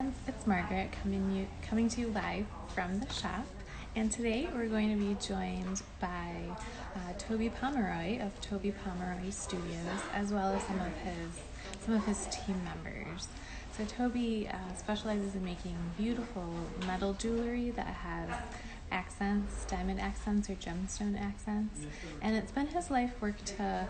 It's Margaret coming to you live from the shop, and today we're going to be joined by Toby Pomeroy of Toby Pomeroy Studios, as well as some of his team members. So Toby specializes in making beautiful metal jewelry that has accents, diamond accents or gemstone accents, and it's been his life work to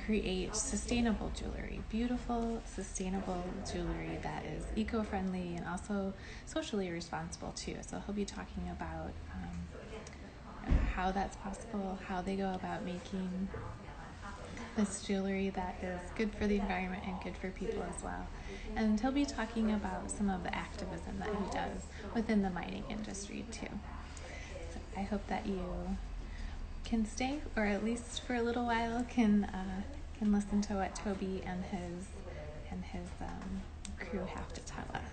create sustainable jewelry, beautiful, sustainable jewelry that is eco-friendly and also socially responsible too. So he'll be talking about how that's possible, how they go about making this jewelry that is good for the environment and good for people as well. And he'll be talking about some of the activism that he does within the mining industry too. So I hope that you can stay, or at least for a little while, can listen to what Toby and his crew have to tell us.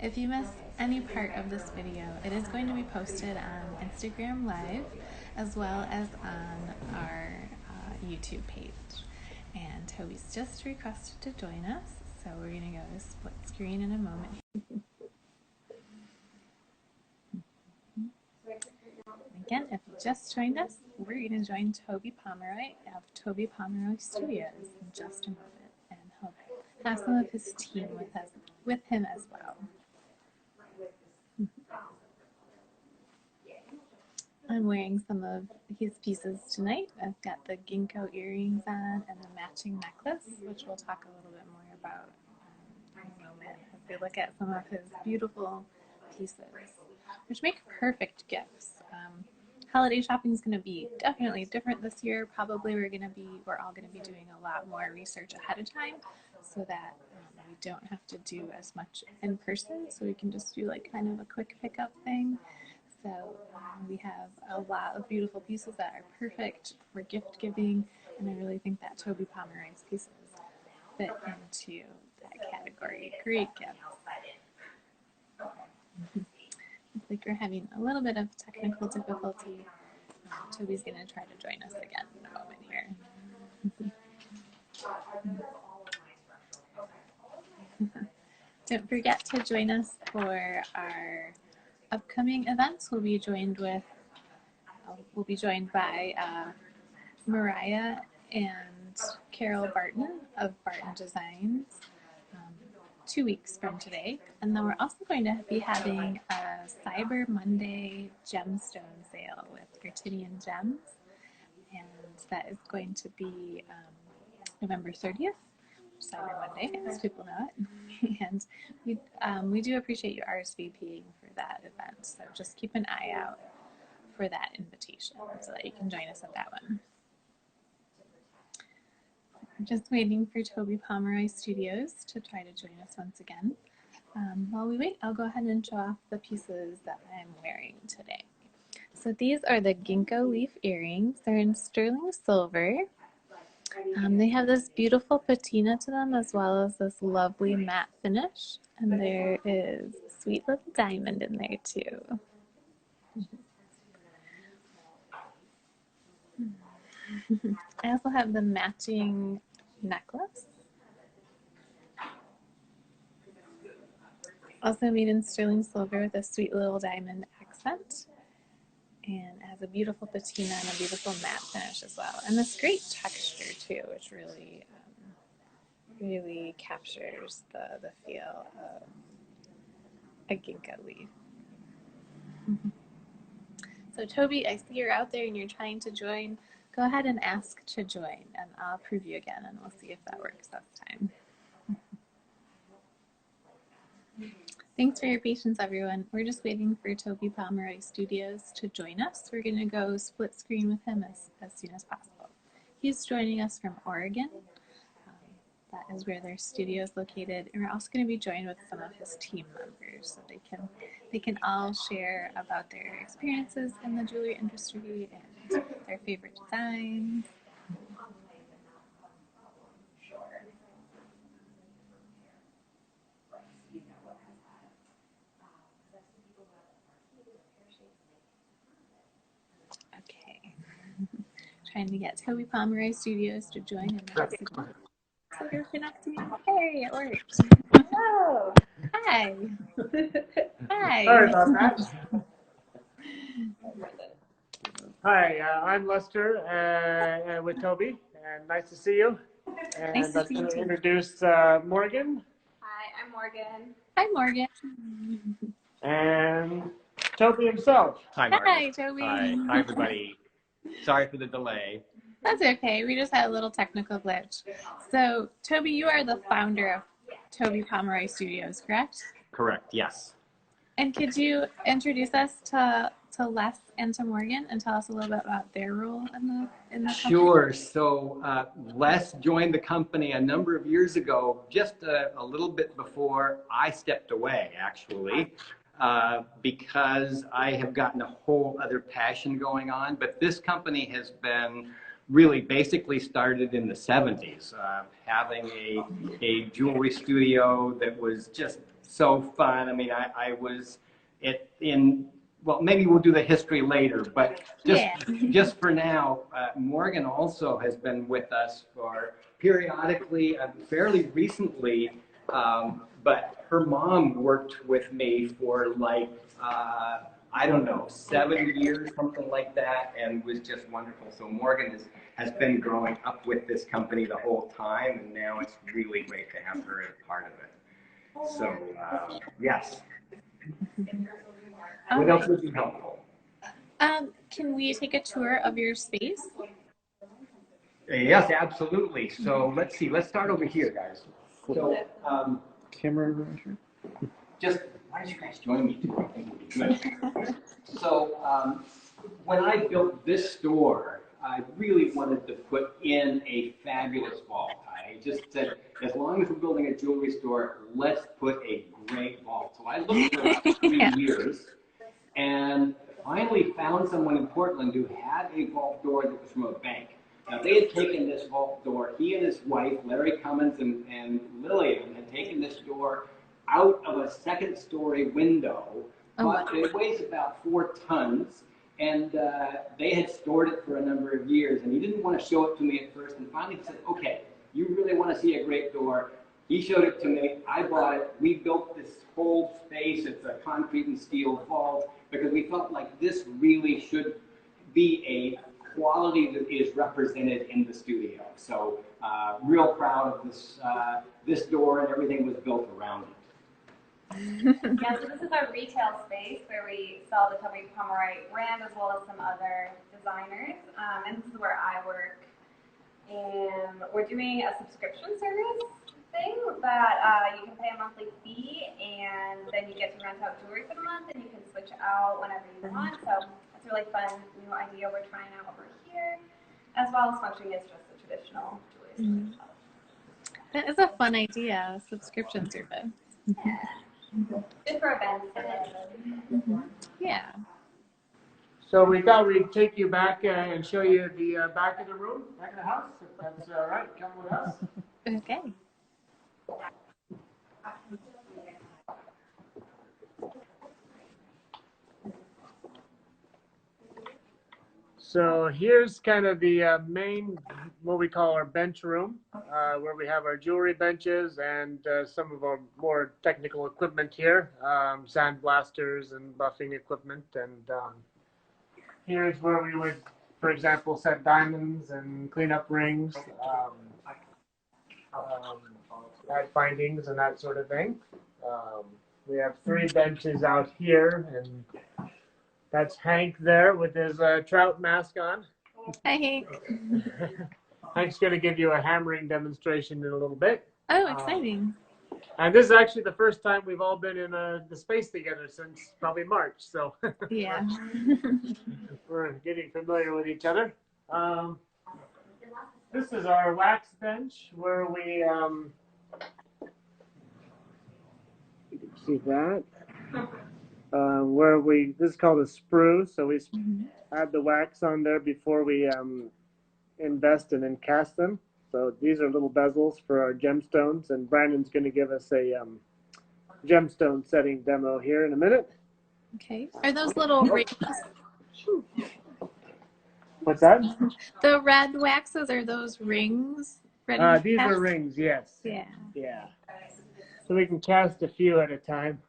If you miss any part of this video, it is going to be posted on Instagram Live as well as on our YouTube page. And Toby's just requested to join us, so we're going to go to split screen in a moment. Again, if you just joined us, we're going to join Toby Pomeroy of Toby Pomeroy Studios in just a moment, and he'll have some of his team with him as well. I'm wearing some of his pieces tonight. I've got the ginkgo earrings on and the matching necklace, which we'll talk a little bit more about in a moment as we look at some of his beautiful pieces, which make perfect gifts. Holiday shopping is going to be definitely different this year. Probably we're all going to be doing a lot more research ahead of time, so that we don't have to do as much in person. So we can just do like kind of a quick pickup thing. So we have a lot of beautiful pieces that are perfect for gift giving, and I really think that Toby Pomeroy's pieces fit into that category. Great gifts. Looks like we're having a little bit of technical difficulty. Toby's going to try to join us again in a moment here. Don't forget to join us for our upcoming events. We'll be joined by Mariah and Carol Barton of Barton Designs 2 weeks from today. And then we're also going to be having a Cyber Monday gemstone sale with Artinian Gems. And that is going to be November 30th, Cyber Monday, as people know it. And we do appreciate you RSVPing for that event. So just keep an eye out for that invitation so that you can join us at that one. I'm just waiting for Toby Pomeroy Studios to try to join us once again. While we wait, I'll go ahead and show off the pieces that I'm wearing today. So these are the ginkgo leaf earrings. They're in sterling silver. They have this beautiful patina to them, as well as this lovely matte finish. And there is a sweet little diamond in there too. I also have the matching necklace, also made in sterling silver with a sweet little diamond accent, and it has a beautiful patina and a beautiful matte finish as well, and this great texture too, which really really captures the feel of a ginkgo leaf. So Toby, I see you're out there and you're trying to join. Go ahead and ask to join, and I'll prove you again, and we'll see if that works this time. Thanks for your patience, everyone. We're just waiting for Toby Pomeroy Studios to join us. We're going to go split screen with him as soon as possible. He's joining us from Oregon. That is where their studio is located, and we're also going to be joined with some of his team members, so they can all share about their experiences in the jewelry industry and their favorite designs. Okay, trying to get Toby Pomeroy Studios to join in. So we're connecting. Hey, it worked. Hello. Hi. Hi. Sorry about that. Hi, I'm Lester with Toby, and nice to see you. And Nice to I'm see going you to too. introduce Morgan. Hi, I'm Morgan. Hi, Morgan. And Toby himself. Hi, Margaret. Hi, Toby. Hi, everybody. Sorry for the delay. That's okay. We just had a little technical glitch. So, Toby, you are the founder of Toby Pomeroy Studios, correct? Correct, yes. And could you introduce us to Les and to Morgan and tell us a little bit about their role in the company? Sure. So Les joined the company a number of years ago, just a little bit before I stepped away, actually, because I have gotten a whole other passion going on. But this company has been really basically started in the 70s, having a jewelry studio that was just so fun. I mean, I was well, maybe we'll do the history later, but just for now, Morgan also has been with us for periodically, fairly recently, but her mom worked with me for like, I don't know, 7 years, something like that, and was just wonderful. So Morgan has been growing up with this company the whole time, and now it's really great to have her as part of it. So, yes. What else would be helpful? Can we take a tour of your space? Yes, absolutely. So let's see. Let's start over here, guys. So, Camera. just why don't you guys join me too? I think it would be good. So, when I built this store, I really wanted to put in a fabulous vault. I just said, as long as we're building a jewelry store, let's put a great vault. So I looked for about 3 years, and finally found someone in Portland who had a vault door that was from a bank. Now, they had taken this vault door, he and his wife, Larry Cummins and Lillian, had taken this door out of a second-story window, but it weighs about 4 tons, and they had stored it for a number of years, and he didn't want to show it to me at first, and finally he said, okay, you really want to see a great door? He showed it to me, I bought it, we built this whole space, it's a concrete and steel vault, because we felt like this really should be a quality that is represented in the studio. So real proud of this door, and everything was built around it. Yeah, so this is our retail space where we sell the Toby Pomeroy brand as well as some other designers. And this is where I work. And we're doing a subscription service thing that you can pay a monthly fee, and then you get to rent out jewelry for the month, and you can switch out whenever you want. So it's a really fun new idea we're trying out over here, as well as functioning as just a traditional jewelry store. That is a fun idea, subscription service. Yeah. Good for events. Yeah. So we thought we'd take you back and show you the back of the room, back of the house. If that's all right, come with us. Okay. So here's kind of the main, what we call our bench room, where we have our jewelry benches and some of our more technical equipment here, sandblasters and buffing equipment. And here's where we would, for example, set diamonds and clean up rings, add findings and that sort of thing. We have 3 benches out here, and that's Hank there with his trout mask on. Hi, Hank. Hank's going to give you a hammering demonstration in a little bit. Oh, exciting. And this is actually the first time we've all been in the space together since probably March. So Yeah. we're getting familiar with each other. This is our wax bench where we, you can see that. This is called a sprue, so we add the wax on there before we invest and then cast them. So these are little bezels for our gemstones, and Brandon's going to give us a gemstone setting demo here in a minute. Okay. Are those little rings? What's that? The red waxes, are those rings? These are rings, yes. Yeah. Yeah. so we can cast a few at a time.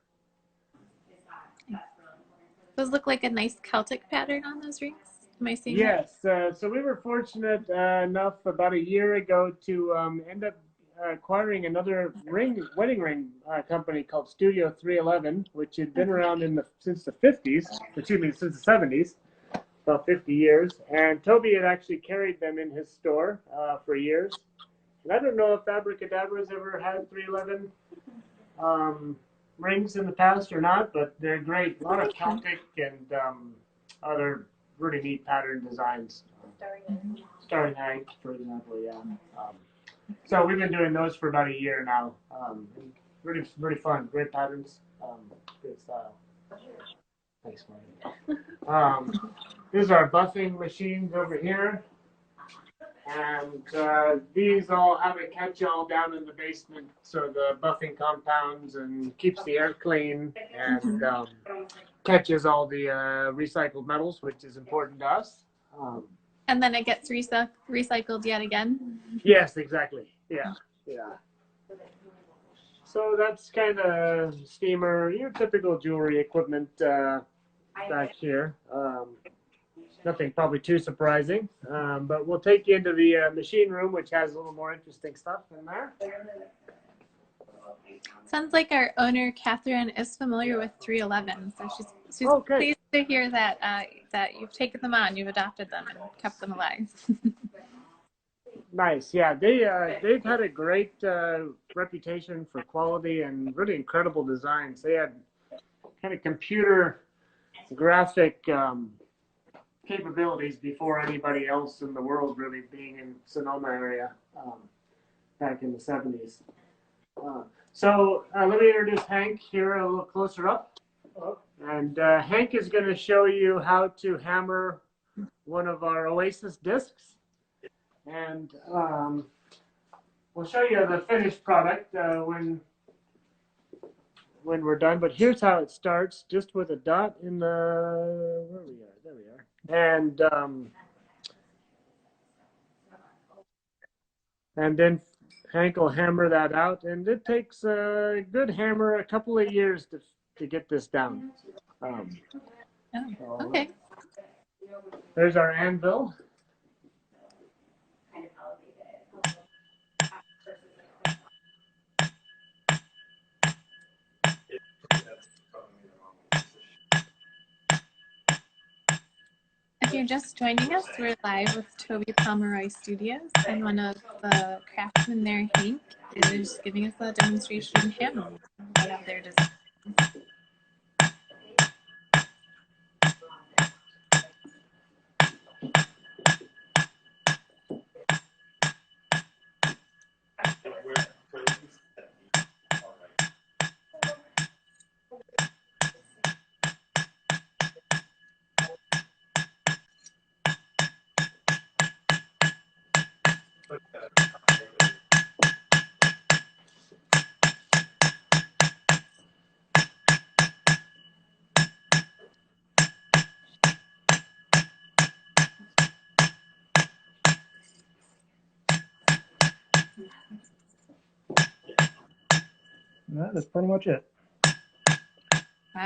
Those look like a nice Celtic pattern on those rings. Am I seeing Yes, so we were fortunate enough about a year ago to end up acquiring another wedding ring company called Studio 311, which had been around since the 50s, excuse me, since the 70s, about 50 years. And Toby had actually carried them in his store for years. And I don't know if Abracadabra has ever had 311 rings in the past or not, but they're great. A lot of Celtic and other really neat pattern designs. Starry Night, for example, yeah. So we've been doing those for about a year now. Really, really fun. Great patterns. Good style. Thanks, Marty. These are buffing machines over here. And these all have a catch-all down in the basement, so the buffing compounds and keeps the air clean and catches all the recycled metals, which is important to us. And then it gets recycled yet again? Yes, exactly. Yeah, yeah. So that's kind of steamer, your typical jewelry equipment back here. Nothing probably too surprising, but we'll take you into the machine room, which has a little more interesting stuff in there. Sounds like our owner, Catherine, is familiar with 311, so she's pleased to hear that that you've taken them on, you've adopted them, and kept them alive. Nice, yeah. They've had a great reputation for quality and really incredible designs. They had kind of computer graphic capabilities before anybody else in the world, really, being in Sonoma area back in the 70s. So let me introduce Hank here a little closer up. And Hank is going to show you how to hammer one of our Oasis discs. And we'll show you the finished product when we're done. But here's how it starts, just with a dot in the, where we are, there we are. And then Hank will hammer that out, and it takes a good hammer a couple of years to get this down. Okay. There's our anvil. If you're just joining us, we're live with Toby Pomeroy Studios, and one of the craftsmen there, Hank, is giving us a demonstration in hammering one of their designs. That's pretty much it. Wow.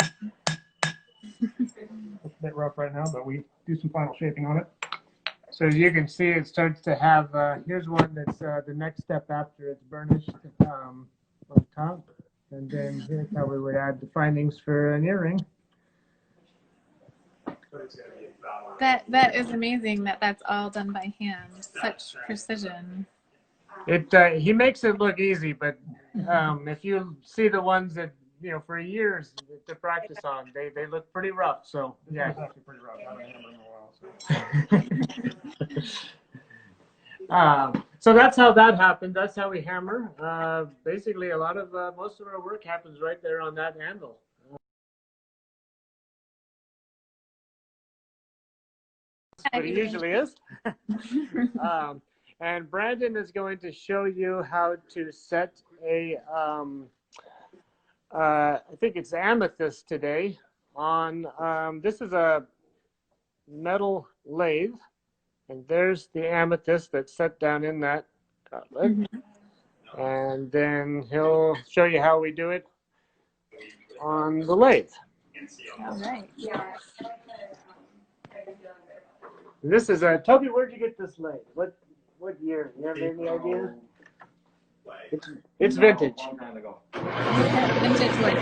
It's a bit rough right now, but we do some final shaping on it. So as you can see, it starts to have, here's one that's the next step after it's burnished on top. And then here's how we would add the findings for an earring. That is amazing that that's all done by hand. Such precision. He makes it look easy, but if you see the ones that, for years to practice on, they look pretty rough. So yeah, It's actually pretty rough. I haven't hammered in a while. So that's how that happened. That's how we hammer. Basically, most of our work happens right there on that handle. But it usually is. And Brandon is going to show you how to set a, I think it's amethyst today, on, this is a metal lathe, and there's the amethyst that's set down in that outlet. And then he'll show you how we do it on the lathe. All right. This is a Toby. Where'd you get this lathe? What year? You have any idea? It's vintage. Long time ago. Vintage like.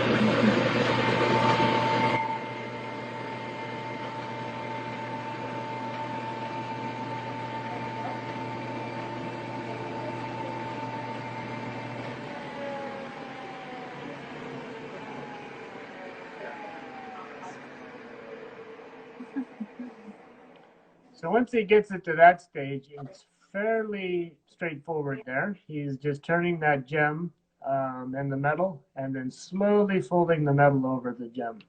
So once he gets it to that stage, it's fairly straightforward there. He's just turning that gem in the metal and then slowly folding the metal over the gem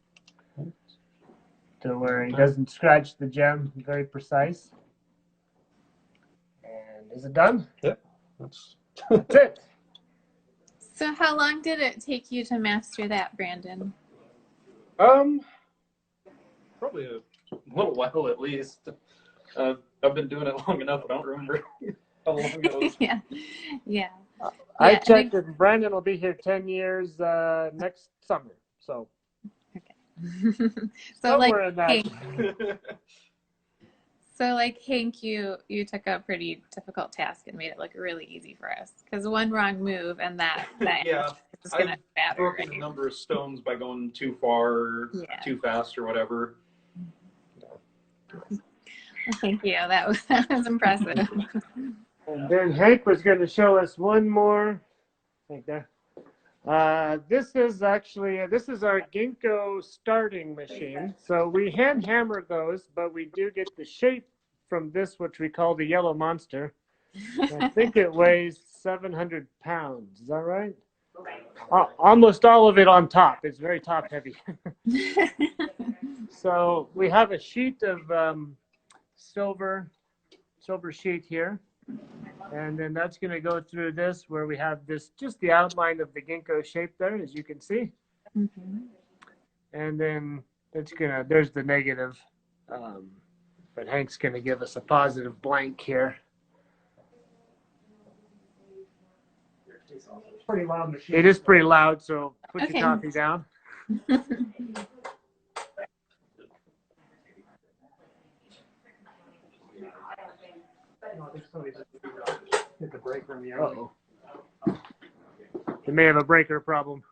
to where he doesn't scratch the gem. Very precise. And is it done? Yep. That's it. So how long did it take you to master that, Brandon? probably a little while at least. I've been doing it long enough. I don't remember how long it was. Yeah. Yeah. I checked and Brandon will be here 10 years next summer. So, So like somewhere in that. Hank, so like Hank, you took a pretty difficult task and made it look really easy for us. Because one wrong move and that Yeah, is gonna I've batter, broken right? a number of stones by going too far, Yeah. too fast, or whatever. Thank you. That was impressive. And then Hank was going to show us one more. Right there. This is our ginkgo starting machine. So we hand hammer those, but we do get the shape from this, which we call the yellow monster. I think it weighs 700 pounds. Is that right? Almost all of it on top. It's very top heavy. So we have a sheet of silver sheet here. And then that's going to go through this where we have this, just the outline of the ginkgo shape there, as you can see. Mm-hmm. And then there's the negative. But Hank's going to give us a positive blank here. Pretty loud machine. It is pretty loud, so put Okay. your coffee down. Hit the breaker in the other. You may have a breaker problem.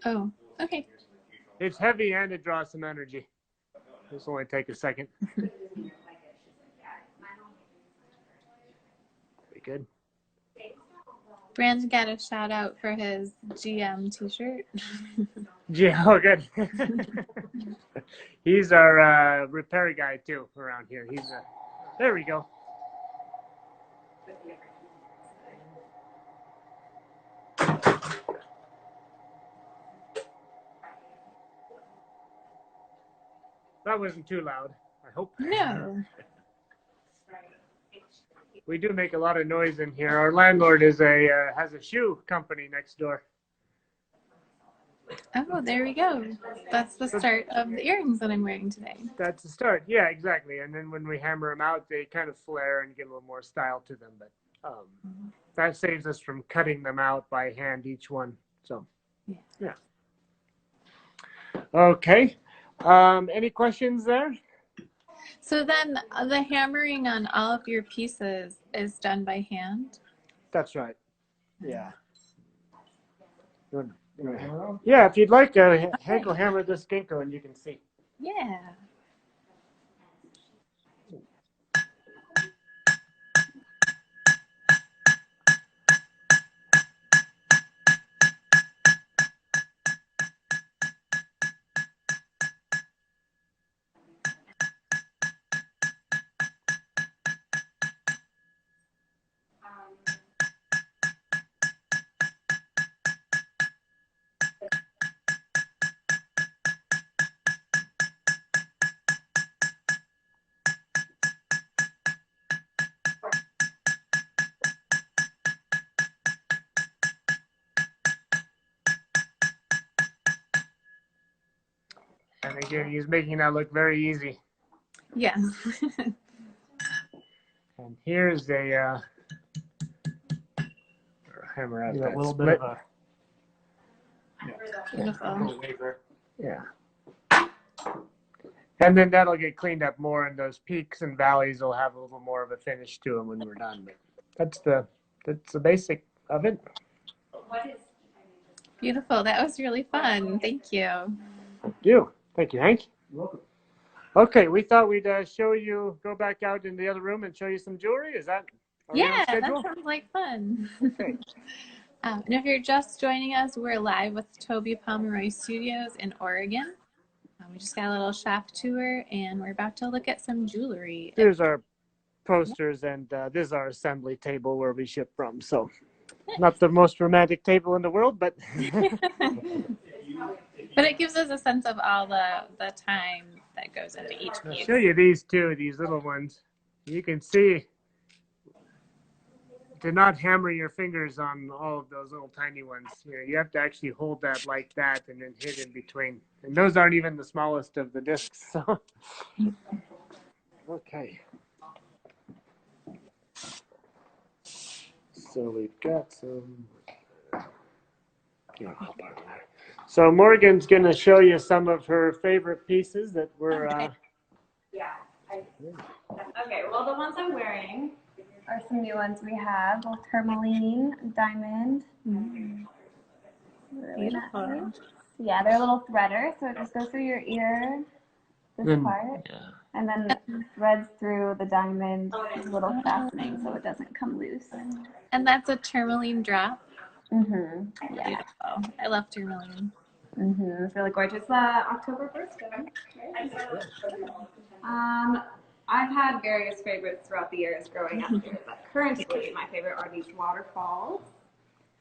Oh, okay. It's heavy and it draws some energy. This will only take a second. Pretty good. Brandon got a shout out for his GM t-shirt. Yeah, oh, good. He's our repair guy too around here. There we go. That wasn't too loud, I hope. No. We do make a lot of noise in here. Our landlord has a shoe company next door. Oh, there we go. That's the start of the earrings that I'm wearing today. That's the start. Yeah, exactly. And then when we hammer them out, they kind of flare and get a little more style to them. But that saves us from cutting them out by hand, each one. So, yeah. Okay. Any questions there? So then the hammering on all of your pieces is done by hand? That's right. Yeah. Yeah, if you'd like, Hank will hammer this ginkgo and you can see. Yeah. And again, he's making that look very easy. Yeah. And here's a hammer out Get that a little split. bit of Beautiful. Yeah. And then that'll get cleaned up more, and those peaks and valleys will have a little more of a finish to them when we're done. But that's the basic of it. Beautiful. That was really fun. Thank you. Thank you, Hank. You're welcome. Okay, we thought we'd go back out in the other room and show you some jewelry. Are we on Yeah, that schedule? sounds like fun. Okay. And if you're just joining us, we're live with Toby Pomeroy Studios in Oregon. We just got a little shop tour, and we're about to look at some jewelry. Here's our posters, and this is our assembly table where we ship from. So, not the most romantic table in the world, but But it gives us a sense of all the time that goes into each I'll piece. show you these little ones. You can see to not hammer your fingers on all of those little tiny ones. You have to actually hold that like that and then hit in between. And those aren't even the smallest of the discs. So, okay. So we've got some. So Morgan's going to show you some of her favorite pieces that were. Okay, well, the ones I'm wearing are some new ones we have. Both tourmaline, diamond. Really Beautiful. nice. Yeah, they're a little threader, so it just goes through your ear, this part, and then threads through the diamond little fastening so it doesn't come loose. And that's a tourmaline drop. Yeah. Beautiful. I love tourmaline. It's really gorgeous. October 1st. I've had various favorites throughout the years growing up here, but currently my favorite are these waterfalls.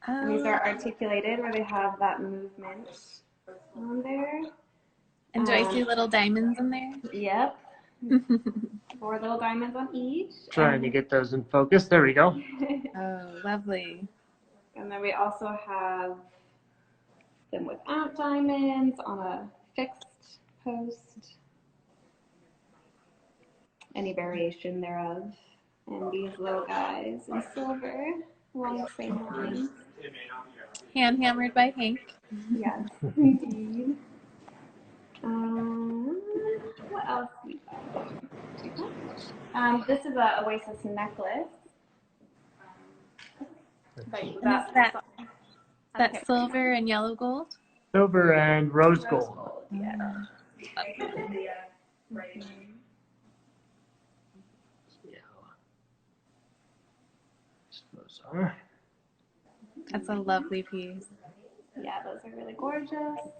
And these are articulated where they have that movement on there. And do I see little diamonds in there? Yep. 4 little diamonds on each. Trying to get those in focus. There we go. Oh, lovely. And then we also have them without diamonds on a fixed post. Any variation thereof. And these little guys in silver along the same lines. Hand hammered by Hank. Yes, indeed. What else we got? This is a Oasis necklace. That silver and yellow gold? Silver and rose gold. Yeah. That's a lovely piece. Yeah, those are really gorgeous.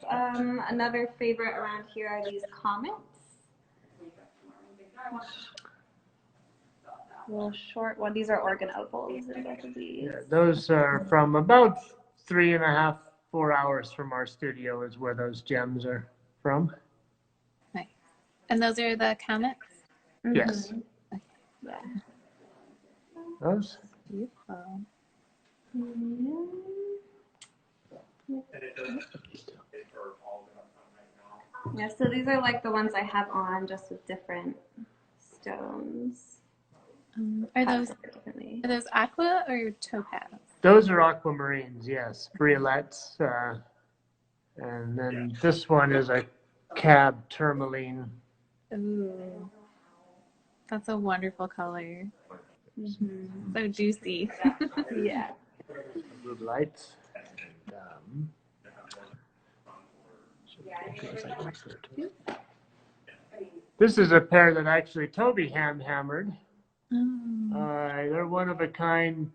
Another favorite around here are these comets. Little short one. These are organ opals in both of these. Yeah, those are from about 3.5, 4 hours from our studio is where those gems are from. Nice. And those are the comets? Yes. Yeah. Those? Beautiful. Yeah, so these are like the ones I have on, just with different stones. Are those aqua or topaz? Those are aquamarines, yes. Briolets. And then this one is a cab tourmaline. Ooh. That's a wonderful color. So juicy. Yeah. Blue lights. This is a pair that actually Toby hammered. They're one of a kind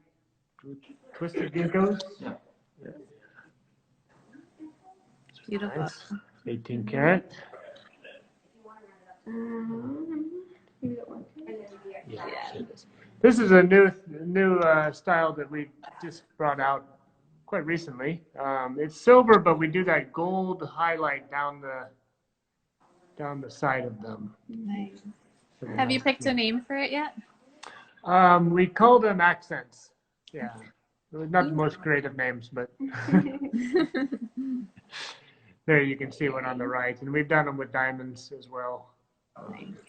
twisted ginkgos. Beautiful. Nice. 18 karat. This is a new style that we just brought out quite recently. It's silver, but we do that gold highlight down the side of them. Nice. Have you picked a name for it yet? We call them accents. Yeah. Not the most creative names, but there you can see one on the right. And we've done them with diamonds as well. Nice.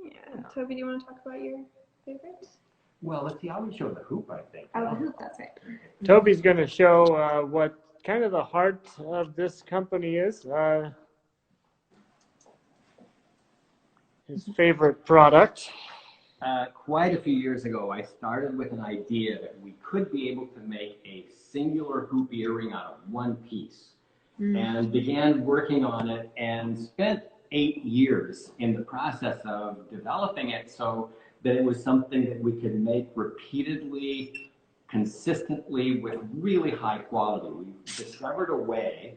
Yeah. Toby, do you want to talk about your favorites? Well, let's see, I would show the hoop, I think. Oh, the hoop, that's right. Toby's going to show what kind of the heart of this company is. His favorite product. Quite a few years ago, I started with an idea that we could be able to make a singular hoop earring out of one piece, and began working on it and spent 8 years in the process of developing it so that it was something that we could make repeatedly, consistently, with really high quality. We discovered a way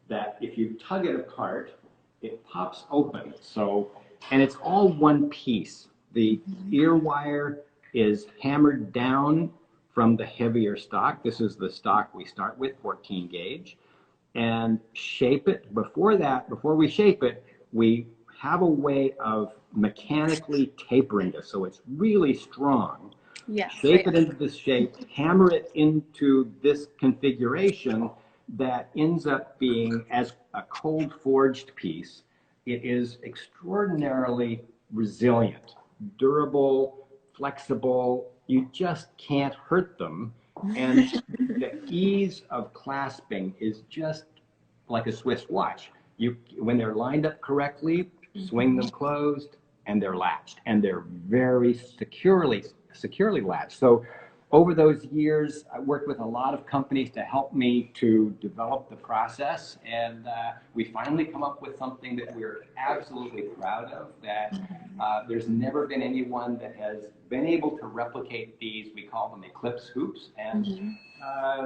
that if you tug it apart, it pops open. And it's all one piece. The ear wire is hammered down from the heavier stock. This is the stock we start with, 14 gauge. And shape it. Before we shape it, we have a way of mechanically tapering this so it's really strong. Yes. Shape it into this shape, hammer it into this configuration that ends up being, as a cold forged piece, it is extraordinarily resilient, durable, flexible. You just can't hurt them. And the ease of clasping is just like a Swiss watch. When they're lined up correctly, swing them closed, and they're latched, and they're very securely latched. So over those years, I worked with a lot of companies to help me to develop the process, and we finally come up with something that we're absolutely proud of, that there's never been anyone that has been able to replicate these. We call them Eclipse hoops, and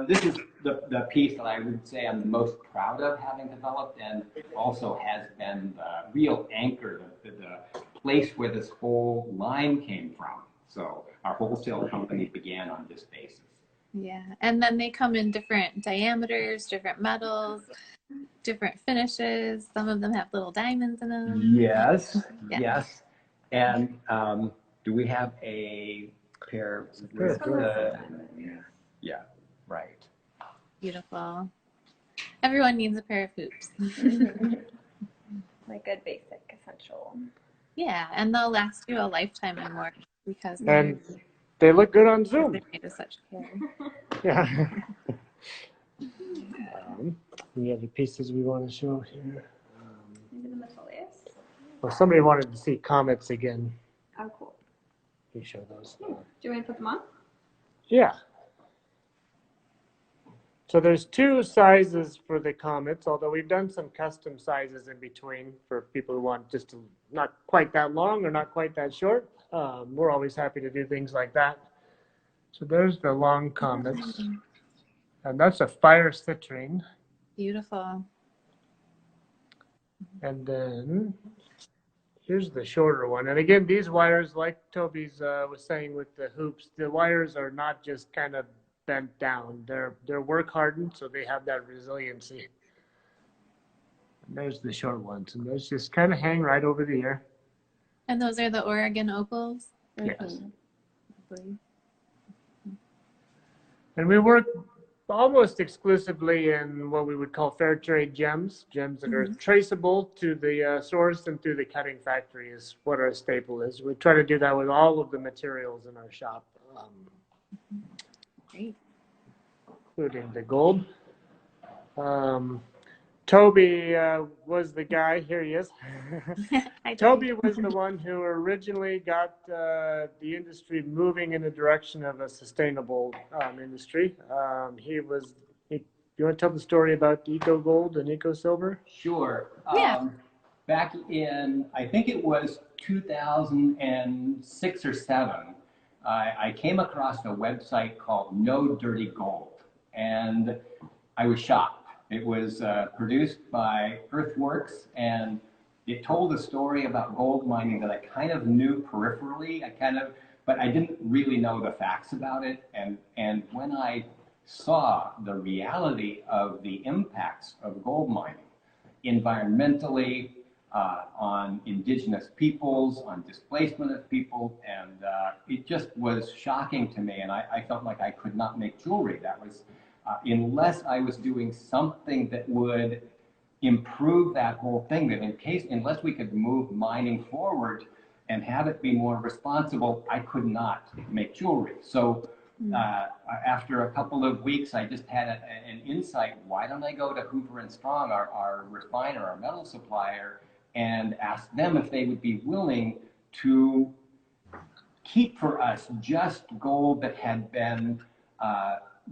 this is the piece that I would say I'm the most proud of having developed, and also has been the real anchor, the place where this whole line came from. So our wholesale company began on this basis. Yeah, and then they come in different diameters, different metals, different finishes. Some of them have little diamonds in them. Yes, Yeah. yes. And do we have a pair? Yeah, right. Beautiful. Everyone needs a pair of hoops. Like a basic essential. Yeah, and they'll last you a lifetime and more because And they look good on Zoom. they're made with such care. Yeah. Any other pieces we want to show here? Maybe the Metolius. Well, somebody wanted to see comets again. Oh, cool. We show those. Do you want to put them on? Yeah. So there's 2 sizes for the comets, although we've done some custom sizes in between for people who want just not quite that long or not quite that short. We're always happy to do things like that. So there's the long comets. And that's a fire citrine. Beautiful. And then here's the shorter one. And again, these wires, like Toby's was saying with the hoops, the wires are not just kind of bent down. They're work hardened, so they have that resiliency. And there's the short ones, and those just kind of hang right over the ear. And those are the Oregon opals? Yes. Lovely. And we work almost exclusively in what we would call fair trade gems that are traceable to the source and through the cutting factory is what our staple is. We try to do that with all of the materials in our shop. Great. Including the gold. Toby was the guy. Here he is. Toby was the one who originally got the industry moving in the direction of a sustainable industry. You want to tell the story about Eco Gold and Eco Silver? Sure. Yeah. Back in, I think it was 2006 or 7, I came across a website called No Dirty Gold, and I was shocked. It was produced by Earthworks, and it told a story about gold mining that I kind of knew peripherally. But I didn't really know the facts about it. And when I saw the reality of the impacts of gold mining, environmentally, on indigenous peoples, on displacement of people, and it just was shocking to me. And I felt like I could not make jewelry. That was unless I was doing something that would improve that whole thing, that unless we could move mining forward, and have it be more responsible, I could not make jewelry. So after a couple of weeks, I just had an insight. Why don't I go to Hoover and Strong, our refiner, our metal supplier, and ask them if they would be willing to keep for us just gold that had been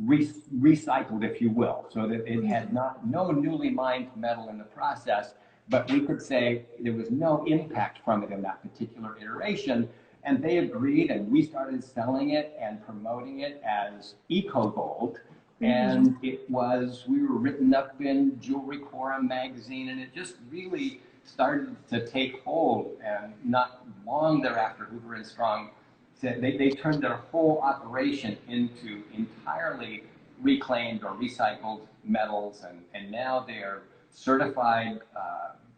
recycled, if you will, so that it had no newly mined metal in the process, but we could say there was no impact from it in that particular iteration. And they agreed, and we started selling it and promoting it as eco gold. And we were written up in Jewelry Quorum magazine, and it just really started to take hold. And not long thereafter, Hoover and Strong said they turned their whole operation into entirely reclaimed or recycled metals, and now they are certified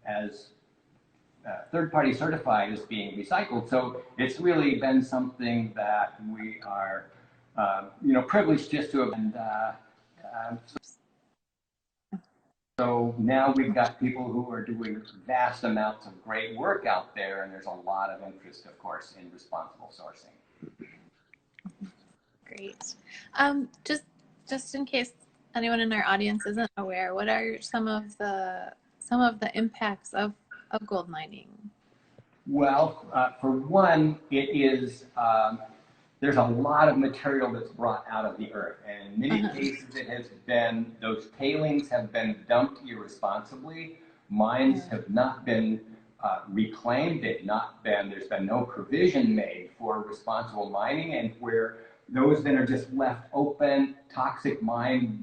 as third-party certified as being recycled. So it's really been something that we are, privileged just to have. And so now we've got people who are doing vast amounts of great work out there, and there's a lot of interest, of course, in responsible sourcing. Great. Just in case anyone in our audience isn't aware, what are some of the impacts of gold mining? Well, for one, it is there's a lot of material that's brought out of the earth, and in many cases it has been, those tailings have been dumped irresponsibly. Mines have not been reclaimed. There's been no provision made for responsible mining, and where those then are just left open, toxic mine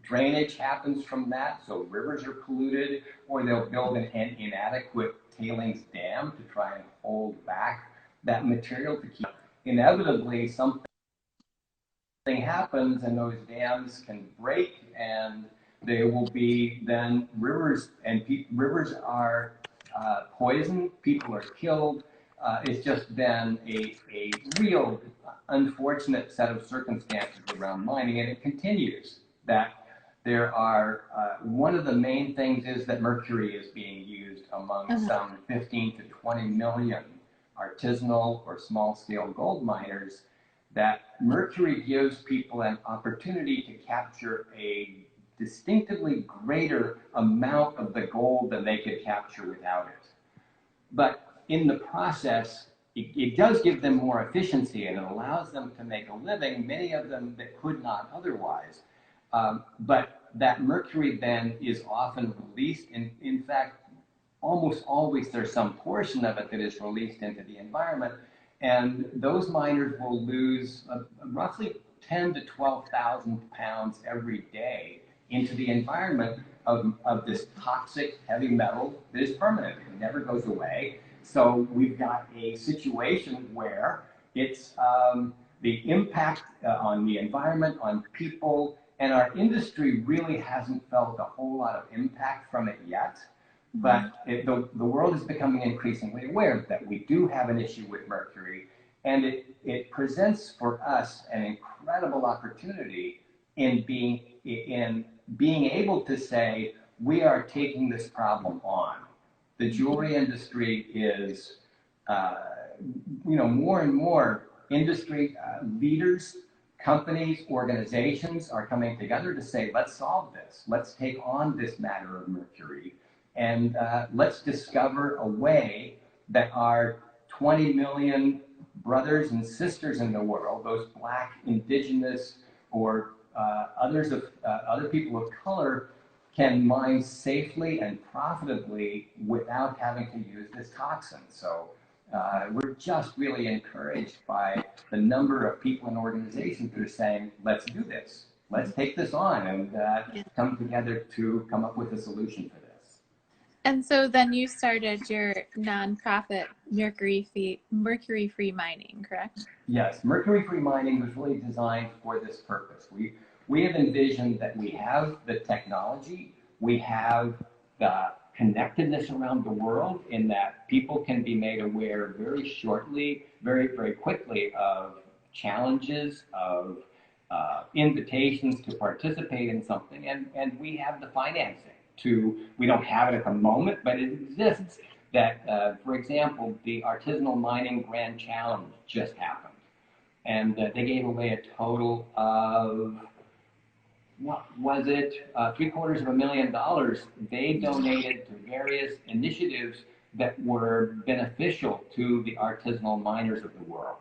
drainage happens from that, so rivers are polluted, or they'll build an inadequate tailings dam to try and hold back that material to keep. Inevitably, something happens and those dams can break, and there will be then rivers, and rivers are poisoned, people are killed. It's just been a real unfortunate set of circumstances around mining, and it continues. That there are, one of the main things is that mercury is being used among some 15 to 20 million artisanal or small-scale gold miners. That mercury gives people an opportunity to capture a distinctively greater amount of the gold than they could capture without it. But in the process, it does give them more efficiency, and it allows them to make a living, many of them that could not otherwise. But that mercury then is often released. In fact, almost always there's some portion of it that is released into the environment, and those miners will lose roughly 10 to 12,000 pounds every day into the environment of this toxic heavy metal that is permanent. It never goes away. So we've got a situation where it's the impact on the environment, on people, and our industry really hasn't felt a whole lot of impact from it yet. But the world is becoming increasingly aware that we do have an issue with mercury, and it presents for us an incredible opportunity in being able to say, we are taking this problem on. The jewelry industry is, more and more industry leaders, companies, organizations are coming together to say, let's solve this. Let's take on this matter of mercury, and let's discover a way that our 20 million brothers and sisters in the world, those Black, indigenous, or other people of color, can mine safely and profitably without having to use this toxin. So we're just really encouraged by the number of people and organizations that are saying, let's do this. Let's take this on and come together to come up with a solution for this. And so then you started your nonprofit mercury-free mining, correct? Yes, mercury-free mining was really designed for this purpose. We have envisioned that we have the technology, we have the connectedness around the world, in that people can be made aware very shortly, very, very quickly of challenges, of invitations to participate in something, and we have the financing to, we don't have it at the moment, but it exists. that, for example, the Artisanal Mining Grand Challenge just happened. And they gave away a total of, what was it, $750,000 they donated to various initiatives that were beneficial to the artisanal miners of the world.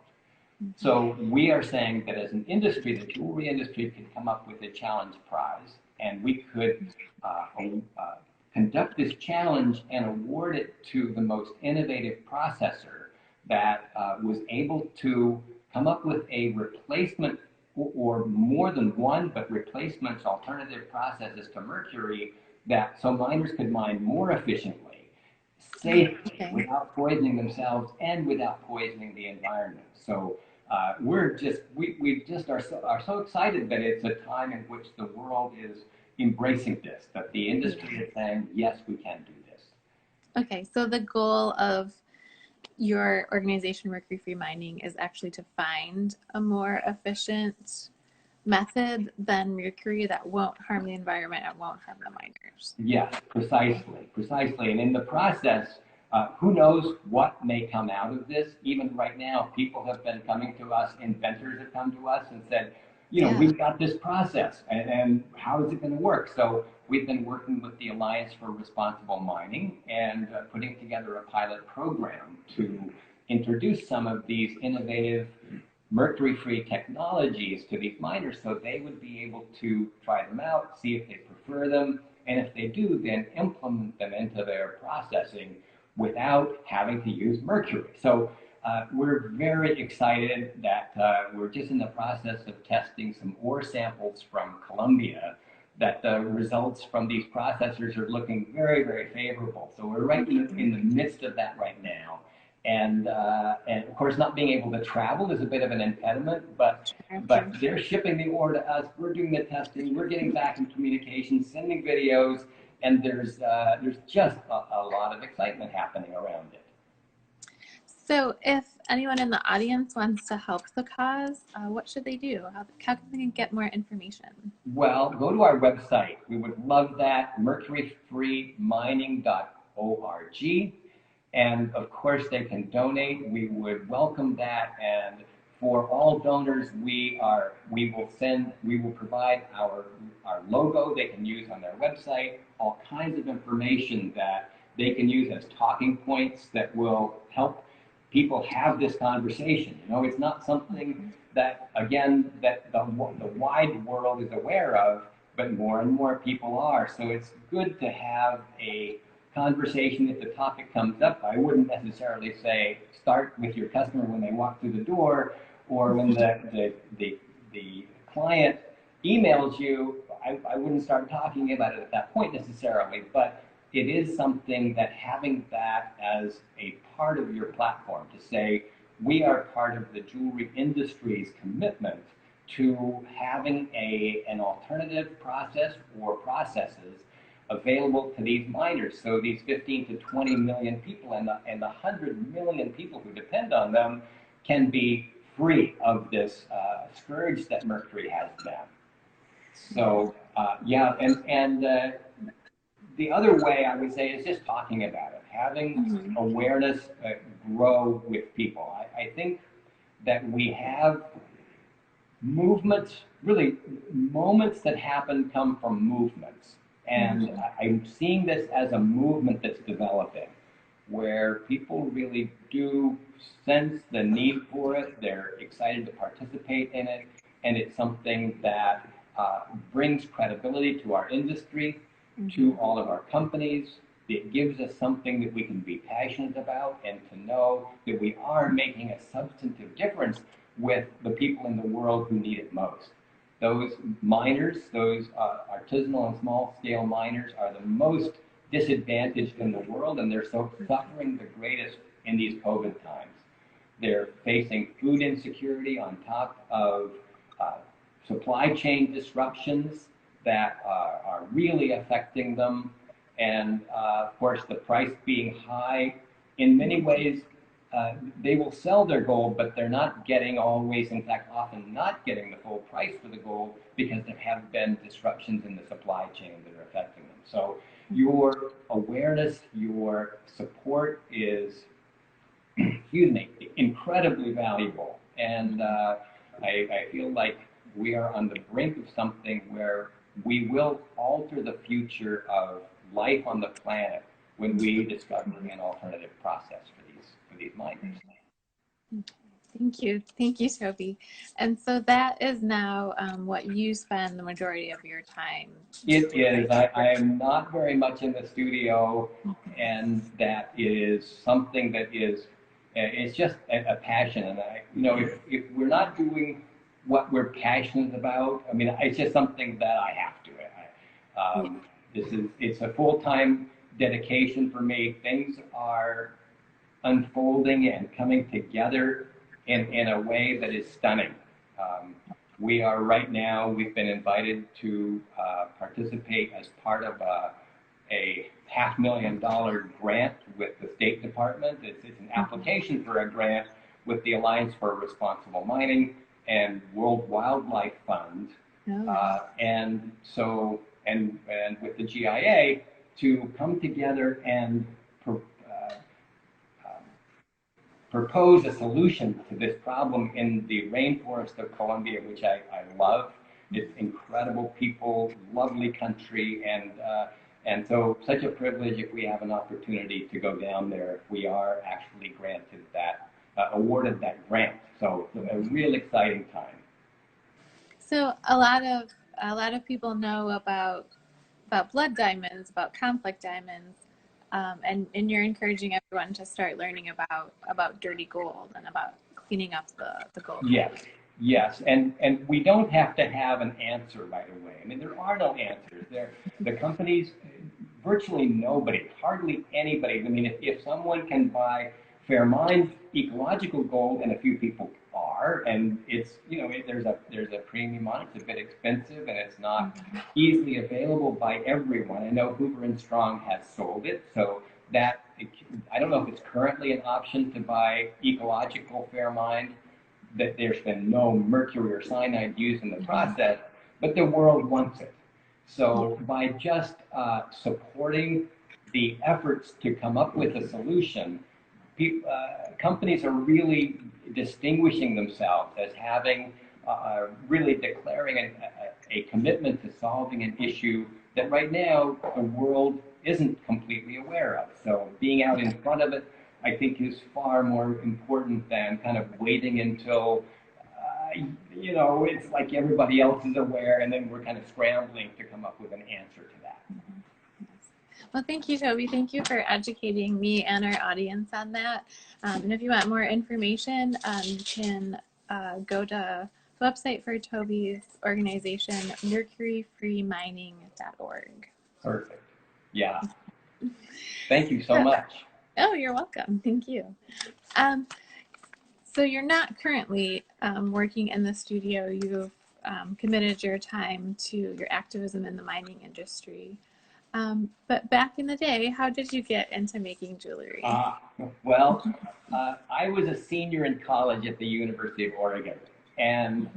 So we are saying that as an industry, the jewelry industry could come up with a challenge prize, and we could conduct this challenge and award it to the most innovative processor that was able to come up with a replacement or more than one, but replacements, alternative processes to mercury, that so miners could mine more efficiently, safely, without poisoning themselves and without poisoning the environment. So we just are so excited that it's a time in which the world is embracing this, that the industry is saying, yes, we can do this. Okay, so the goal of your organization, Mercury Free Mining, is actually to find a more efficient method than mercury that won't harm the environment and won't harm the miners. Yes, precisely. And in the process, who knows what may come out of this? Even right now, people have been coming to us, inventors have come to us and said, we've got this process, and how is it going to work? So we've been working with the Alliance for Responsible Mining and putting together a pilot program to introduce some of these innovative mercury-free technologies to these miners so they would be able to try them out, see if they prefer them, and if they do, then implement them into their processing without having to use mercury. So we're very excited that we're just in the process of testing some ore samples from Colombia, that the results from these processors are looking very, very favorable. So we're right in the midst of that right now. And of course, not being able to travel is a bit of an impediment, but they're shipping the ore to us. We're doing the testing. We're getting back in communication, sending videos, and there's just a lot of excitement happening around it. So if anyone in the audience wants to help the cause, what should they do? How can they get more information? Well, go to our website. We would love that, mercuryfreemining.org. And of course, they can donate. We would welcome that. And for all donors, we will provide our logo they can use on their website, all kinds of information that they can use as talking points that will help people have this conversation. It's not something that, again, that the wide world is aware of, but more and more people are. So it's good to have a conversation if the topic comes up. I wouldn't necessarily say start with your customer when they walk through the door or when the client emails you. I wouldn't start talking about it at that point necessarily, but it is something that having that as a part of your platform to say, we are part of the jewelry industry's commitment to having an alternative process or processes available to these miners. So these 15 to 20 million people and the 100 million people who depend on them can be free of this scourge that mercury has them. So the other way I would say is just talking about it, having awareness grow with people. I think that we have movements, really moments that come from movements. And I'm seeing this as a movement that's developing, where people really do sense the need for it. They're excited to participate in it. And it's something that brings credibility to our industry, to all of our companies. It gives us something that we can be passionate about and to know that we are making a substantive difference with the people in the world who need it most. Those miners, those artisanal and small-scale miners are the most disadvantaged in the world, and they're suffering the greatest in these COVID times. They're facing food insecurity on top of supply chain disruptions that are really affecting them. And of course, the price being high, in many ways, they will sell their gold, but they're not getting always, in fact, often not getting the full price for the gold because there have been disruptions in the supply chain that are affecting them. So your awareness, your support is, excuse me, incredibly valuable. And I feel like we are on the brink of something where we will alter the future of life on the planet when we discover an alternative process for these miners. Thank you, Toby. And so that is now what you spend the majority of your time. It is. I am not very much in the studio, and that is something that is, it's just a passion. And if we're not doing what we're passionate about, I mean, it's just something that I have to. It's a full-time dedication for me. Things are unfolding and coming together in a way that is stunning. We are right now, we've been invited to participate as part of a $500,000 grant with the State Department. It's an application for a grant with the Alliance for Responsible Mining and World Wildlife Fund. And with the GIA to come together and propose a solution to this problem in the rainforest of Colombia, which I love. It's incredible people, lovely country, and so such a privilege if we have an opportunity to go down there. We are actually granted that, awarded that grant. So a real exciting time. So a lot of people know about blood diamonds, about conflict diamonds. And you're encouraging everyone to start learning about dirty gold and about cleaning up the gold. Yes, and we don't have to have an answer right away. I mean, there are no answers. The companies, virtually nobody, hardly anybody. I mean, if someone can buy Fairmined ecological gold, and a few people are, and it's, there's a premium on it. It's a bit expensive, and it's not easily available by everyone. I know Hoover and Strong has sold it, so that I don't know if it's currently an option to buy ecological Fairmined. That there's been no mercury or cyanide used in the process, but the world wants it. So by just supporting the efforts to come up with a solution, companies are really distinguishing themselves as having really declaring a commitment to solving an issue that right now the world isn't completely aware of. So being out in front of it, I think, is far more important than kind of waiting until it's like everybody else is aware, and then we're kind of scrambling to come up with an answer to that. Well, thank you, Toby. Thank you for educating me and our audience on that. And if you want more information, you can go to the website for Toby's organization, mercuryfreemining.org. Perfect. Yeah. Thank you so much. Oh, you're welcome. Thank you. So you're not currently working in the studio. You've committed your time to your activism in the mining industry. But back in the day, how did you get into making jewelry? Well, I was a senior in college at the University of Oregon, and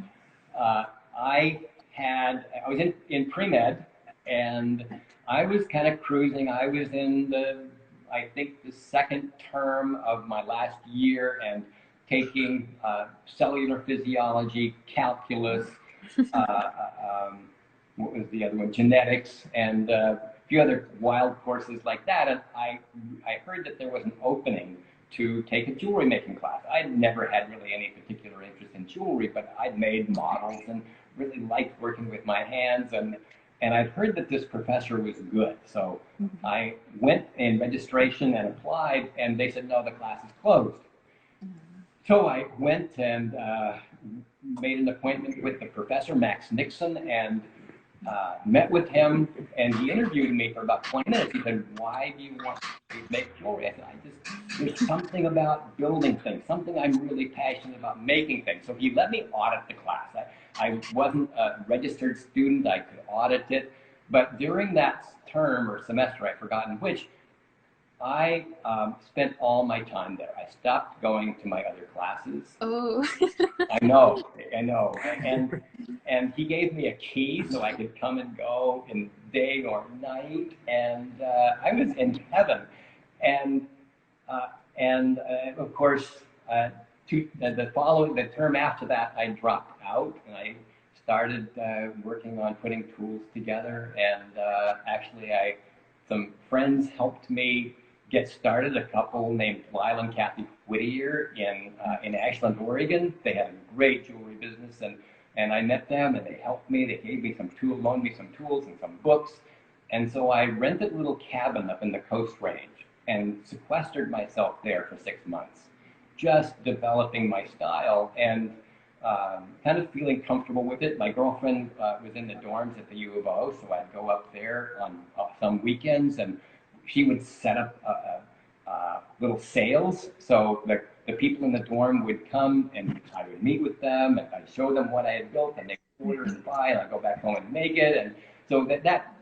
I was in pre-med, and I was kind of cruising. I was in I think the second term of my last year, and taking cellular physiology, calculus, what was the other one? Genetics, and a few other wild courses like that. And I heard that there was an opening to take a jewelry making class. I'd never had really any particular interest in jewelry, but I'd made models and really liked working with my hands. And I'd heard that this professor was good. So I went in registration and applied, and they said, no, the class is closed. So I went and made an appointment with the professor, Max Nixon, and met with him, and he interviewed me for about 20 minutes. He said, why do you want to make jewelry? I said, there's something about building things, something I'm really passionate about, making things. So he let me audit the class. I wasn't a registered student, I could audit it, but during that term or semester, I've forgotten which, I spent all my time there. I stopped going to my other classes. Oh. I know, and he gave me a key so I could come and go in day or night, and I was in heaven. And of course, the term after that, I dropped out and I started working on putting tools together. And actually, some friends helped me get started. A couple named Lyle and Kathy Whittier in Ashland, Oregon. They had a great jewelry business, and I met them, and they helped me. They gave me some tools, loaned me some tools and some books. And so I rented a little cabin up in the Coast Range and sequestered myself there for 6 months, just developing my style and kind of feeling comfortable with it. My girlfriend was in the dorms at the U of O, so I'd go up there on some weekends, and she would set up little sales. So the people in the dorm would come, and I would meet with them, and I'd show them what I had built, and they would order and buy, and I'd go back home and make it. And so that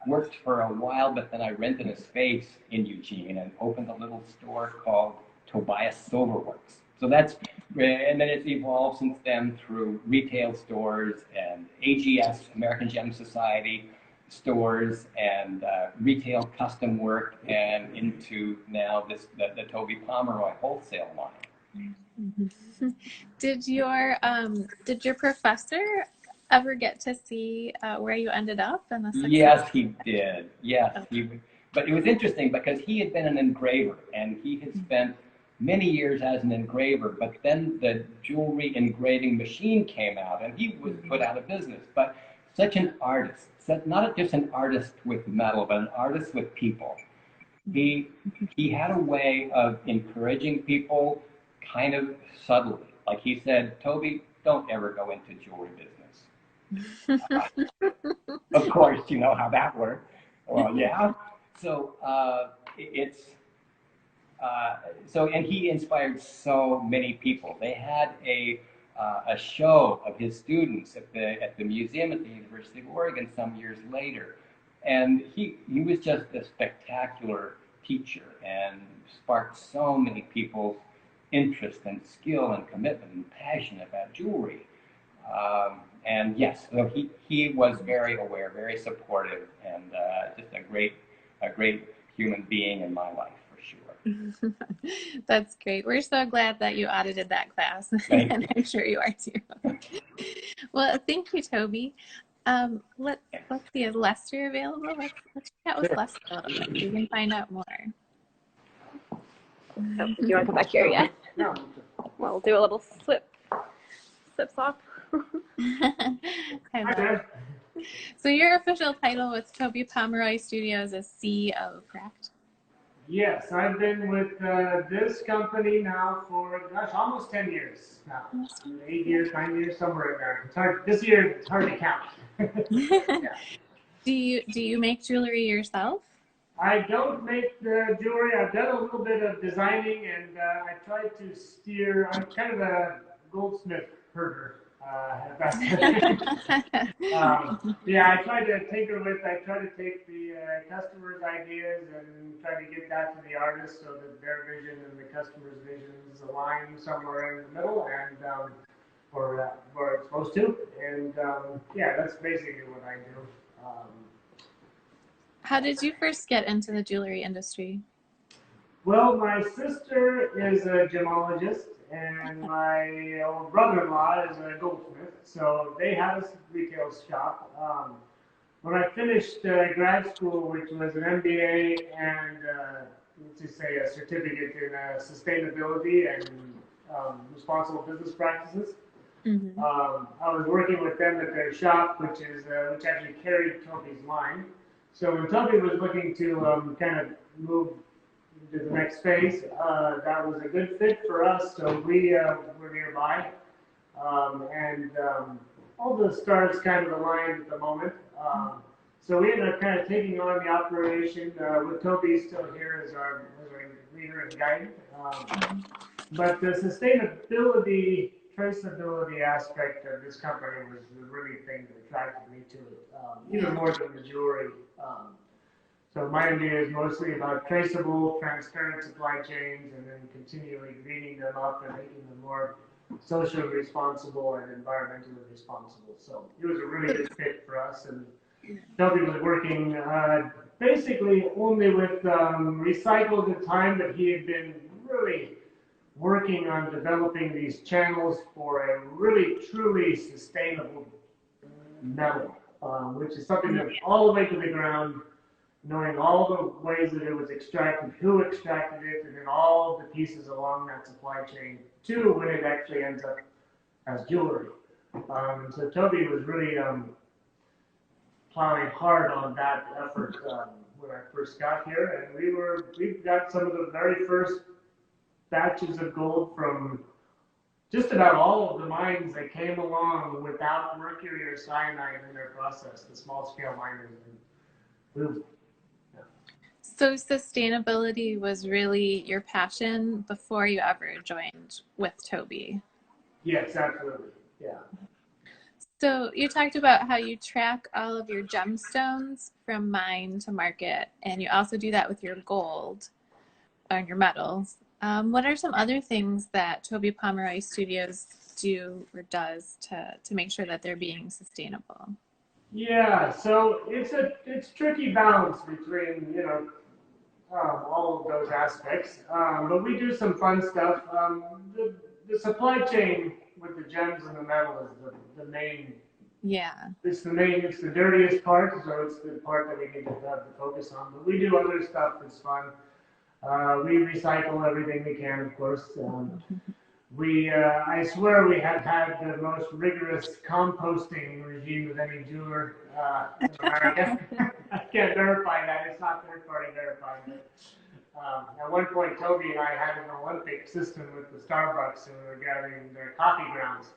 worked for a while, but then I rented a space in Eugene and opened a little store called Tobias Silverworks. So and then it's evolved since then through retail stores and AGS, American Gem Society stores, and retail custom work, and into now the Toby Pomeroy wholesale line. Did your professor ever get to see where you ended up in the success? Yes, he did. Yes, but it was interesting because he had been an engraver, and he had spent many years as an engraver, but then the jewelry engraving machine came out, and he was put out of business. But such an artist, not just an artist with metal, but an artist with people. He had a way of encouraging people kind of subtly. Like he said, Toby, don't ever go into jewelry business. Of course, you know how that worked. Well, yeah. So and he inspired so many people. They had a show of his students at the museum at the University of Oregon some years later, and he was just a spectacular teacher and sparked so many people's interest and skill and commitment and passion about jewelry. And yes, so he was very aware, very supportive, and just a great human being in my life, for sure. That's great. We're so glad that you audited that class, and I'm sure you are too. Well, thank you, Toby. Let's see, is Lester available? Let's chat with Lester a little bit. You can find out more. Oh, do you want to come back here yet? No. We'll do a little slip swap. Hi there. So your official title with Toby Pomeroy Studios is CEO, correct? Yes, I've been with this company now for, gosh, almost 10 years now. 8 years, 9 years, somewhere in there. It's hard, this year, it's hard to count. Yeah. Do you make jewelry yourself? I don't make the jewelry. I've done a little bit of designing, and I try to steer. I'm kind of a goldsmith herder. Yeah, I try to tinker with. I try to take the customer's ideas and try to get that to the artist so that their vision and the customer's visions align somewhere in the middle, and or where it's supposed to. And yeah, that's basically what I do. How did you first get into the jewelry industry? Well, my sister is a gemologist, and my old brother-in-law is a goldsmith, so they had a retail shop. When I finished grad school, which was an MBA and, let's just say, a certificate in sustainability and responsible business practices, Mm-hmm. I was working with them at their shop, which actually carried Toby's line. So when Toby was looking to kind of move to the next phase, that was a good fit for us. So we were nearby, and all the stars kind of aligned at the moment. So we ended up kind of taking on the operation with Toby still here as our leader and guide. But the sustainability, traceability aspect of this company was the really thing that attracted me to it, even more than the jewelry. So my idea is mostly about traceable, transparent supply chains, and then continually greening them up and making them more socially responsible and environmentally responsible. So it was a really good fit for us. And Toby was working basically only with recycled time that he had been really working on developing these channels for a really truly sustainable metal, which is something that's all the way to the ground, knowing all the ways that it was extracted, who extracted it, and then all of the pieces along that supply chain to when it actually ends up as jewelry. So Toby was really plowing hard on that effort when I first got here, and we've got some of the very first batches of gold from just about all of the mines that came along without mercury or cyanide in their process, the small scale miners. And So sustainability was really your passion before you ever joined with Toby? yes, absolutely, yeah. So you talked about how you track all of your gemstones from mine to market, and you also do that with your gold and your metals. What are some other things that Toby Pomeroy Studios do or does to make sure that they're being sustainable? Yeah, so it's tricky balance between all of those aspects, but we do some fun stuff. The supply chain with the gems and the metal is the main. Yeah. It's the dirtiest part, so it's the part that we need to have to focus on. But we do other stuff that's fun. We recycle everything we can, of course. I swear we have had the most rigorous composting regime of any jeweler in America. I can't verify that. It's not third-party verified. At one point, Toby and I had an Olympic system with the Starbucks, and we were gathering their coffee grounds.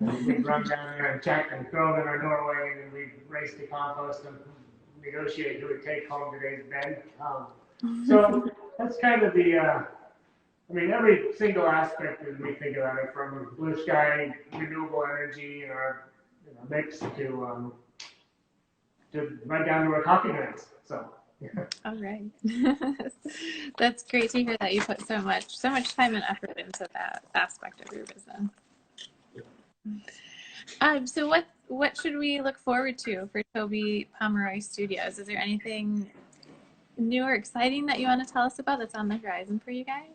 And we'd run down there and check and throw them in our doorway, and then we'd race to compost them, negotiate who would take home today's bed. So that's kind of every single aspect that we think about it, from blue sky, renewable energy in our mix to right down to our coffee grounds. So. All right. That's great to hear that you put so much time and effort into that aspect of your business. So what should we look forward to for Toby Pomeroy Studios? Is there anything new or exciting that you want to tell us about that's on the horizon for you guys?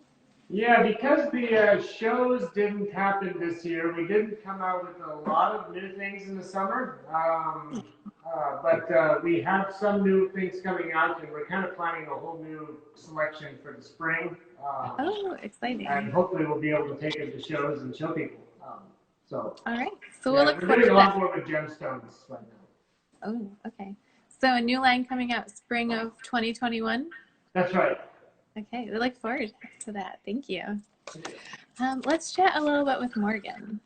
Yeah, because the shows didn't happen this year, we didn't come out with a lot of new things in the summer. But we have some new things coming out, and we're kind of planning a whole new selection for the spring. Oh, exciting. And hopefully we'll be able to take it to shows and show people. All right. So we'll look we're forward doing to a lot that. more with gemstones right now. Oh, okay. So a new line coming out spring of 2021? That's right. Okay, we look forward to that. Thank you. Let's chat a little bit with Morgan.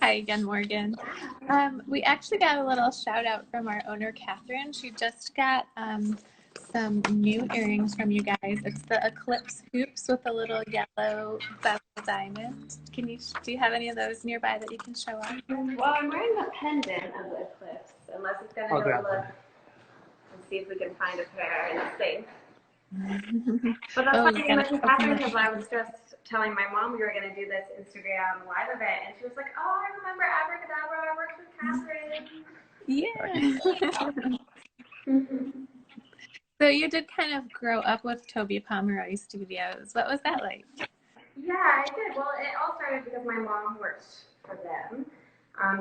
Hi again, Morgan. We actually got a little shout out from our owner, Catherine. She just got some new earrings from you guys. It's the Eclipse hoops with a little yellow bezel diamond. Do you have any of those nearby that you can show us? Well, I'm wearing the pendant of the Eclipse, unless it's going to go look and see if we can find a pair in the safe. But that's funny you mentioned Catherine, because I was just telling my mom we were going to do this Instagram live event, and she was like, "Oh, I remember Abracadabra. I worked with Catherine." Yeah. So you did kind of grow up with Toby Pomeroy Studios. What was that like? Yeah, I did. Well, it all started because my mom worked for them,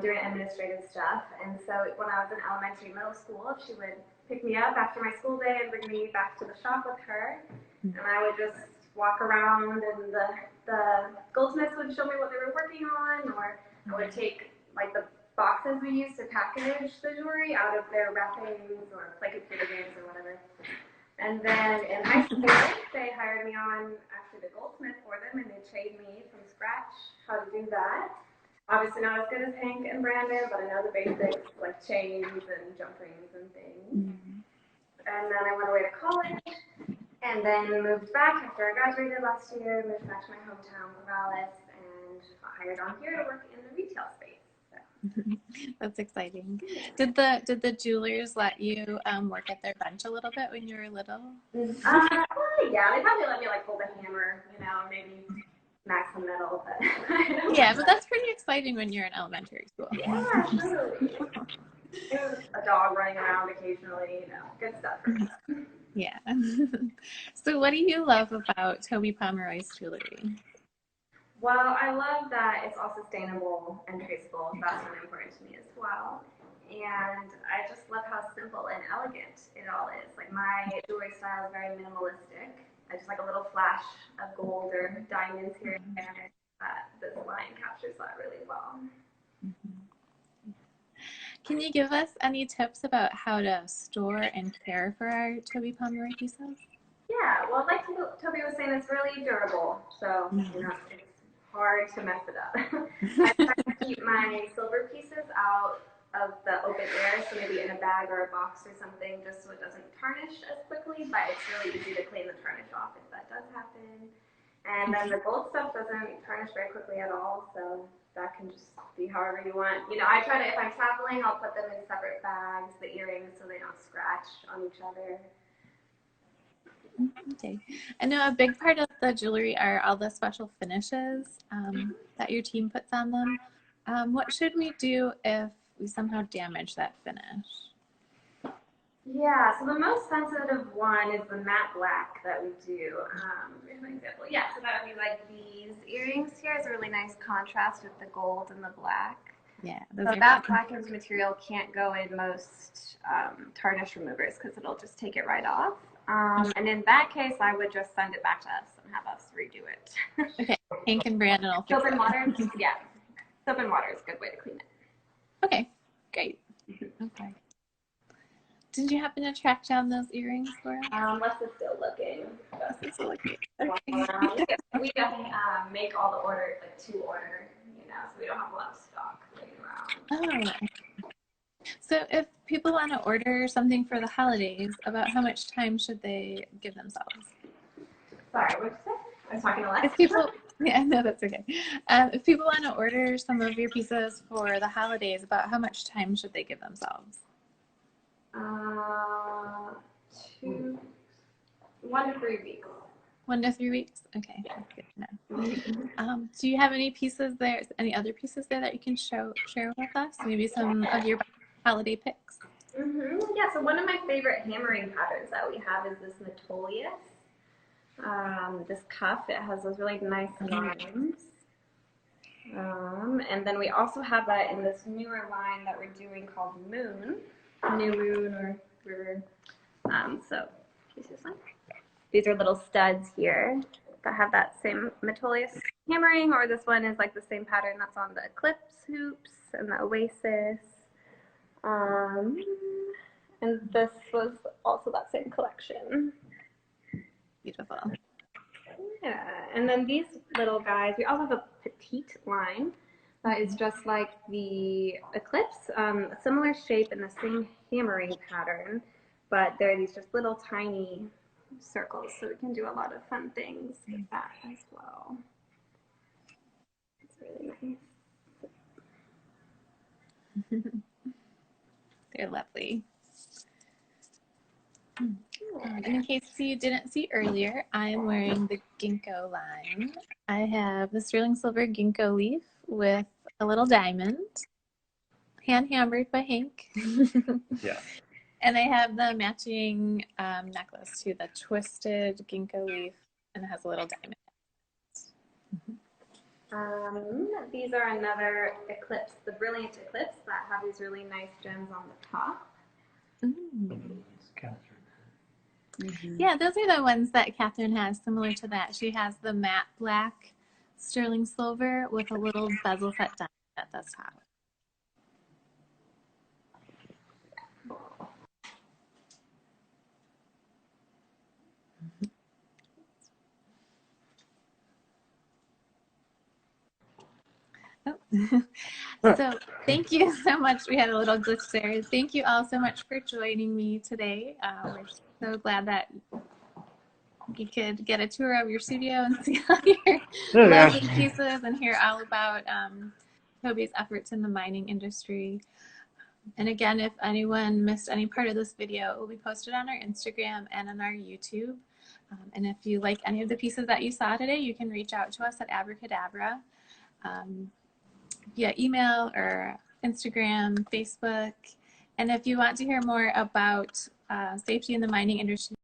doing administrative stuff. And so when I was in elementary, middle school, she would pick me up after my school day and bring me back to the shop with her. And I would just walk around, and the goldsmiths would show me what they were working on, or I would take like the boxes we used to package the jewelry out of their wrappings or play computer games or whatever. And then in high school, they hired me on actually the goldsmith for them, and they trained me from scratch how to do that. Obviously not as good as Hank and Brandon, but I know the basics like chains and jump rings and things. And then I went away to college, and then moved back after I graduated last year, moved back to my hometown, Corvallis, and got hired on here to work in the retail space. That's exciting. Did the jewelers let you work at their bench a little bit when you were little? Yeah, they probably let me like hold a hammer, maybe smack some metal, but Yeah, but that's pretty exciting when you're in elementary school. yeah, totally. There's a dog running around occasionally, good stuff. Yeah. So what do you love about Toby Pomeroy's jewelry? Well, I love that it's all sustainable and traceable. That's really important to me as well. And I just love how simple and elegant it all is. Like my jewelry style is very minimalistic. I just like a little flash of gold or diamonds here and there. This line captures that really well. Can you give us any tips about how to store and care for our Toby Pomeroy pieces? Yeah, well, like Toby was saying, it's really durable. So, it's hard to mess it up. I try to keep my silver pieces out of the open air, so maybe in a bag or a box or something, just so it doesn't tarnish as quickly, but it's really easy to clean the tarnish off if that does happen. And then the gold stuff doesn't tarnish very quickly at all, so that can just be however you want. I try to, if I'm traveling, I'll put them in separate bags, the earrings, so they don't scratch on each other. Okay. I know a big part of the jewelry are all the special finishes that your team puts on them. What should we do if we somehow damage that finish? Yeah, so the most sensitive one is the matte black that we do. Here's an example. Yeah, so that would be like these earrings here. It's a really nice contrast with the gold and the black. Yeah. So that blackened material can't go in most tarnish removers because it'll just take it right off. And in that case, I would just send it back to us and have us redo it. Okay. Ink and Brandon will fix Soap and water? Yeah. Soap and water is a good way to clean it. Okay. Great. Okay. Did you happen to track down those earrings for us? Les is still looking. This is looking. Okay. We definitely make all the order, like to order, so we don't have a lot of stock laying around. Oh. So if people want to order something for the holidays, about how much time should they give themselves? Sorry, what did you say? I was talking to Les. Yeah, no, that's okay. If people want to order some of your pieces for the holidays, about how much time should they give themselves? 1 to 3 weeks. 1 to 3 weeks? Okay, that's good to know. Do you have any pieces there, any other pieces there that you can share with us? Maybe some of your holiday picks? Yeah, so one of my favorite hammering patterns that we have is this Metolius. This cuff, it has those really nice lines. And then we also have that in this newer line that we're doing called Moon, New Moon or River. So these are little studs here that have that same Metolius hammering, or this one is like the same pattern that's on the Eclipse hoops and the Oasis. And this was also that same collection. Beautiful. Yeah, and then these little guys, we also have a petite line that is just like the Eclipse, a similar shape and the same hammering pattern, but they're these just little tiny circles, so we can do a lot of fun things with that as well. It's really nice. They're lovely. In case you didn't see earlier, I'm wearing the ginkgo line. I have the sterling silver ginkgo leaf with a little diamond, hand hammered by Hank. Yeah. And I have the matching necklace to the twisted ginkgo leaf, and it has a little diamond. These are another Eclipse, the Brilliant Eclipse, that have these really nice gems on the top. Yeah, those are the ones that Catherine has, similar to that. She has the matte black sterling silver with a little bezel set diamond at the top. So thank you so much. We had a little glitch there. Thank you all so much for joining me today. We're so glad that you could get a tour of your studio and see all your lovely pieces and hear all about Toby's efforts in the mining industry. And again, if anyone missed any part of this video, it will be posted on our Instagram and on our YouTube. And if you like any of the pieces that you saw today, you can reach out to us at Abracadabra via email or Instagram, Facebook. And if you want to hear more about safety in the mining industry,